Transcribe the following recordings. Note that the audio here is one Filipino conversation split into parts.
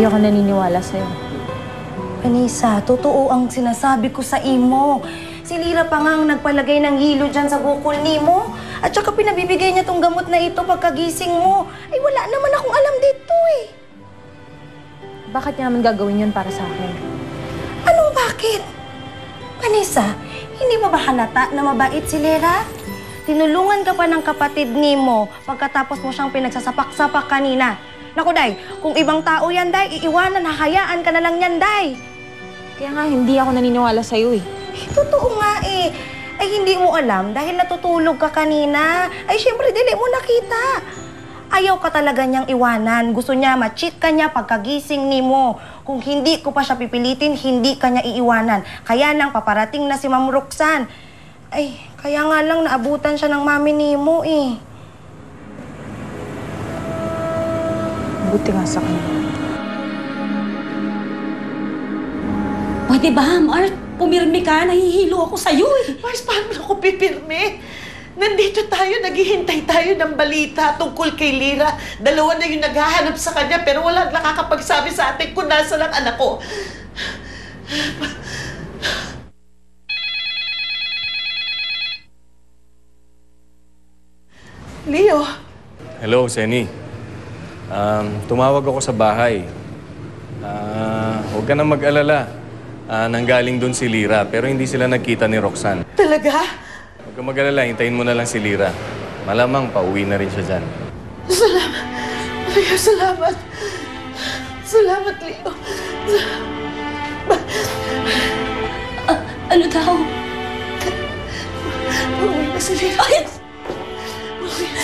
Hindi ako naniniwala sa'yo. Vanessa, totoo ang sinasabi ko sa imo. Si Lira pa nga ang nagpalagay ng hilo dyan sa bukol ni mo. At saka pinabibigay niya tong gamot na ito pagkagising mo. Ay wala naman akong alam dito eh. Bakit niya naman gagawin yun para sa akin? Anong bakit? Vanessa, hindi mo ba halata na mabait si Lira? Tinulungan ka pa ng kapatid ni mo pagkatapos mo siyang pinagsasapak-sapak kanina. Naku, Day, kung ibang tao yan, Day, iiwanan, hahayaan ka na lang yan, Day. Kaya nga, hindi ako naniniwala sa'yo eh. Totoo nga eh. Ay, hindi mo alam dahil natutulog ka kanina. Ay, syempre, dili mo nakita. Ayaw ka talaga niyang iwanan. Gusto niya, ma-cheat ka niya pagkagising ni mo. Kung hindi ko pa siya pipilitin, hindi ka niya iiwanan. Kaya nang paparating na si Ma'am Roxanne. Ay, kaya nga lang naabutan siya ng mami ni mo eh. Buti nga sa kanya. Pwede ba, Mart? Pumirmi ka, nahihilo ako sa'yo eh. Mars, paano ako pipirme? Nandito tayo, naghihintay tayo ng balita tungkol kay Lira. Dalawa na yung naghahanap sa kanya pero walang nakakapagsabi sa atin kung nasa lang anak ko. Leo. Hello, Senny. Tumawag ako sa bahay. Huwag ka na mag-alala. Nanggaling doon si Lira, pero hindi sila nagkita ni Roxanne. Talaga? Huwag ka mag-alala, hintayin mo na lang si Lira. Malamang, pauwi na rin siya dyan. Salamat. Leo, salamat. Salamat, Leo. Ano daw? Pauwi na si Lira. Ay!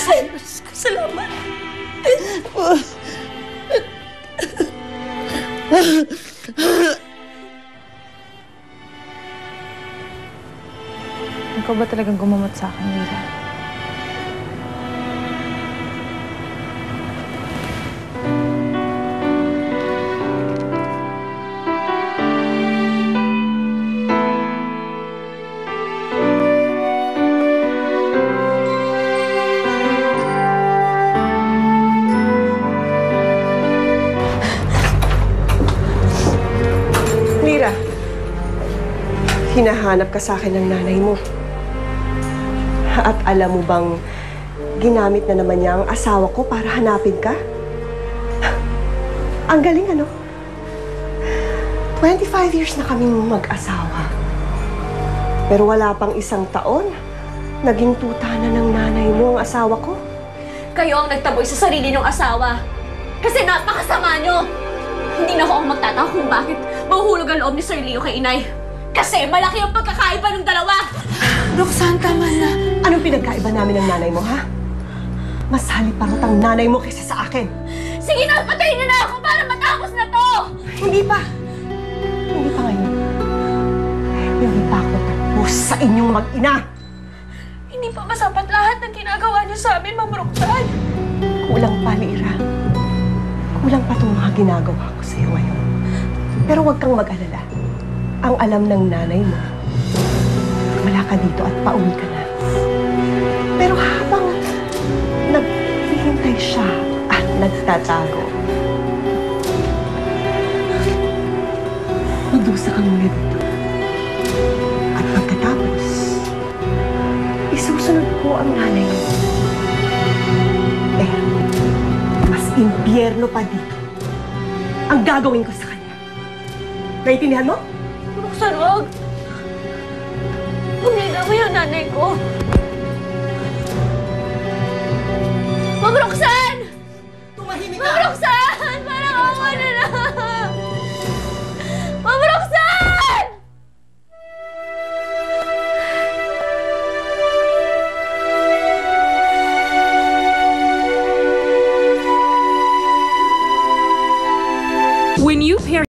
Ay, salamat. Ikaw ba talagang gumamot sa akin, Lira? Lira, hinahanap ka sa akin ng nanay mo. At alam mo bang ginamit na naman niya ang asawa ko para hanapin ka? Ang galing, ano? 25 years na kaming mag-asawa. Pero wala pang isang taon, naging tuta na ng nanay mo ang asawa ko. Kayo ang nagtaboy sa sarili ng asawa. Kasi napakasama nyo. Hindi na ako ang magtataka kung bakit mahuhulog ang loob ni Sir Leo kay inay. Kasi malaki ang pagkakaiba ng dalawa. Roxanne, tama na. Anong pinagkaiba namin ng nanay mo, ha? Mas haliparot ang nanay mo kaysa sa akin. Sige na, patayin niyo na ako para matapos na to! Hindi pa. Hindi pa ngayon. Hindi pa ako tapos sa inyong mag-ina. Hindi pa masapat lahat ng ginagawa niyo sa amin, Ma'am Roxanne. Kulang pa, Lira. Kulang pa itong mga ginagawa ko sa'yo ngayon. Pero huwag kang mag-alala. Ang alam ng nanay mo, wala ka dito at pauwi ka na. Pero habang naghihintay siya at nagtatago, magdusa kang muna dito. At pagkatapos, isusunod ko ang nanay mo. Pero, mas impyerno pa dito ang gagawin ko sa kanya. Naintindihan mo? Roxanne, wag! Humila mo yung nanay ko. Ma'am Roxanne! Tumahimik Ma'am Roxanne! Parang awa na lang! Ma'am Roxanne! When you pair